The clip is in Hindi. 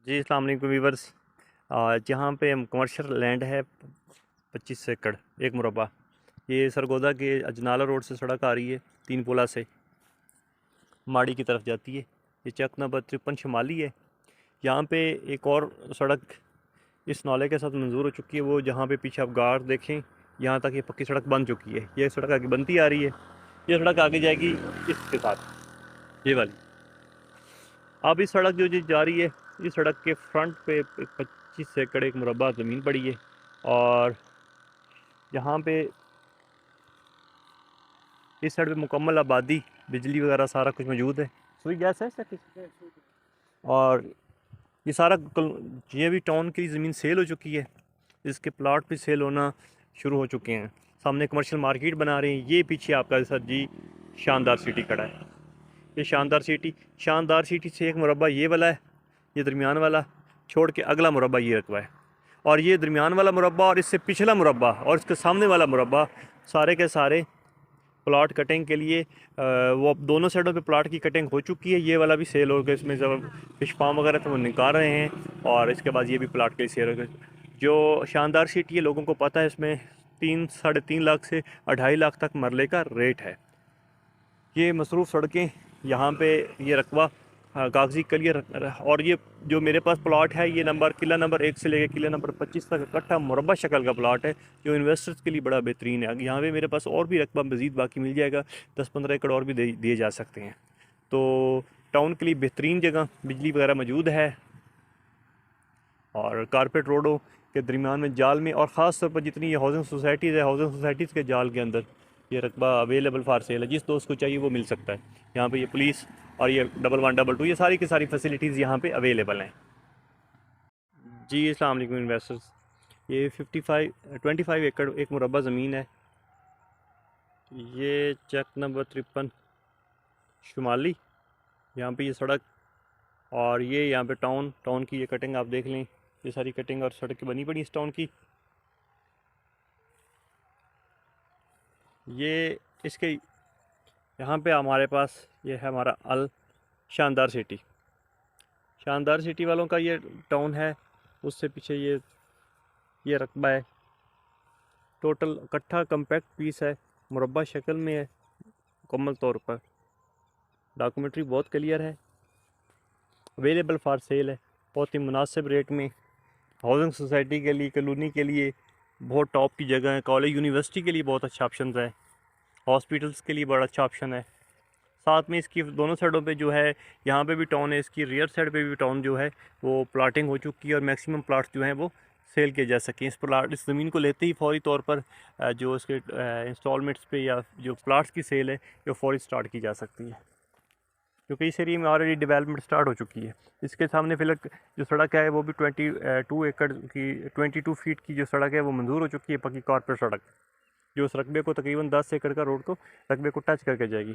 जी अस्सलाम वालेकुम वीवर्स। जहाँ पे कमर्शियल लैंड है 25 एकड़ एक मुरबा। ये सरगोदा के अजनाला रोड से सड़क आ रही है, 3 पुला से माड़ी की तरफ जाती है। ये चक नंबर 53 शुमाली है। यहाँ पे एक और सड़क इस नाले के साथ मंजूर हो चुकी है, वो जहाँ पे पीछे आप गार देखें यहाँ तक ये पक्की सड़क बन चुकी है। ये सड़क आगे बनती आ रही है। ये सड़क आगे जाएगी इसके साथ, ये वाली। अब इस सड़क जो जा रही है, इस सड़क के फ्रंट पे 25 एकड़ एक मुरबा ज़मीन पड़ी है। और यहाँ पे इस साइड पे मुकम्मल आबादी, बिजली वगैरह सारा कुछ मौजूद है। सुई गैस है इसका। और ये सारा ये भी टाउन की ज़मीन सेल हो चुकी है। इसके प्लाट भी सेल होना शुरू हो चुके हैं। सामने कमर्शियल मार्केट बना रहे हैं। ये पीछे आपका सर जी शानदार सिटी खड़ा है। ये शानदार सिटी से एक मुरबा ये वाला है, ये दरमियान वाला छोड़ के अगला मुरबा ये रकबा है। और ये दरमियान वाला मुरबा और इससे पिछला मुरबा और इसके सामने वाला मुरबा सारे के सारे प्लाट कटिंग के लिए वो दोनों साइडों पे प्लाट की कटिंग हो चुकी है। ये वाला भी सेल हो गया, इसमें जब फिश फार्म वगैरह तो वो निकाल रहे हैं। और इसके बाद ये भी प्लाट के लिए सेल हो गया। जो शानदार सिटी है, लोगों को पता है, इसमें 3-3.5 लाख से 2.5 लाख तक मरले का रेट है। ये मसरूफ़ सड़कें यहाँ पे ये रकबा कागजी क्लियर। और ये जो मेरे पास प्लॉट है, ये किला नंबर 1 से लेकर किला नंबर 25 तक इकट्ठा मुरबा शक्ल का प्लॉट है, जो इन्वेस्टर्स के लिए बड़ा बेहतरीन है। यहाँ पे मेरे पास और भी रकबा मज़ीद बाकी मिल जाएगा, 10-15 एकड़ और भी दिए जा सकते हैं। तो टाउन के लिए बेहतरीन जगह, बिजली वगैरह मौजूद है। और कारपेट रोडों के दरमियान में जाल में, और ख़ास तौर पर जितनी ये हाउसिंग सोसाइटीज़ है, हाउसिंग सोसाइटीज़ के जाल के अंदर ये रकबा अवेलेबल फॉर सेल है। जिस दोस्त को चाहिए वो मिल सकता है। यहाँ पे ये पुलिस और ये 1112 ये सारी की सारी फैसिलिटीज़ यहाँ पे अवेलेबल हैं। जी अस्सलाम वालेकुम इन्वेस्टर्स। ये 25 एकड़ एक मुरबा ज़मीन है। ये चक नंबर 53 शुमाली, यहाँ पे ये सड़क। और ये यहाँ पे टाउन की ये कटिंग आप देख लें। ये सारी कटिंग और सड़क बनी पड़ी इस टाउन की। ये इसके यहाँ पे हमारे पास ये है हमारा अल शानदार सिटी वालों का ये टाउन है। उससे पीछे ये रकबा है। टोटल इकट्ठा कम्पैक्ट पीस है, मुरबा शक्ल में है मुकम्मल तौर पर। डॉक्यूमेंट्री बहुत क्लियर है, अवेलेबल फॉर सेल है बहुत ही मुनासिब रेट में। हाउसिंग सोसाइटी के लिए, कॉलोनी के लिए बहुत टॉप की जगह है। कॉलेज यूनिवर्सिटी के लिए बहुत अच्छा ऑप्शन है। हॉस्पिटल्स के लिए बड़ा अच्छा ऑप्शन है। साथ में इसकी दोनों साइडों पे जो है, यहाँ पे भी टाउन है, इसकी रियर साइड पे भी टाउन जो है वो प्लाटिंग हो चुकी है। और मैक्सिमम प्लाट्स जो हैं वो सेल किए जा सकें। इस ज़मीन को लेते ही फौरी तौर पर जो इसके इंस्टॉलमेंट्स पे या जो प्लाट्स की सेल है वो फौरी स्टार्ट की जा सकती है, क्योंकि इस एरिया में ऑलरेडी डेवलपमेंट स्टार्ट हो चुकी है। इसके सामने फिलहाल जो सड़क है वो भी 22 एकड़ की, 22 फीट की जो सड़क है वो मंजूर हो चुकी है, पक्की कॉर्पोरेट सड़क, जो उस रकबे को तकरीबन 10 एकड़ का रोड को रकबे को टच करके जाएगी।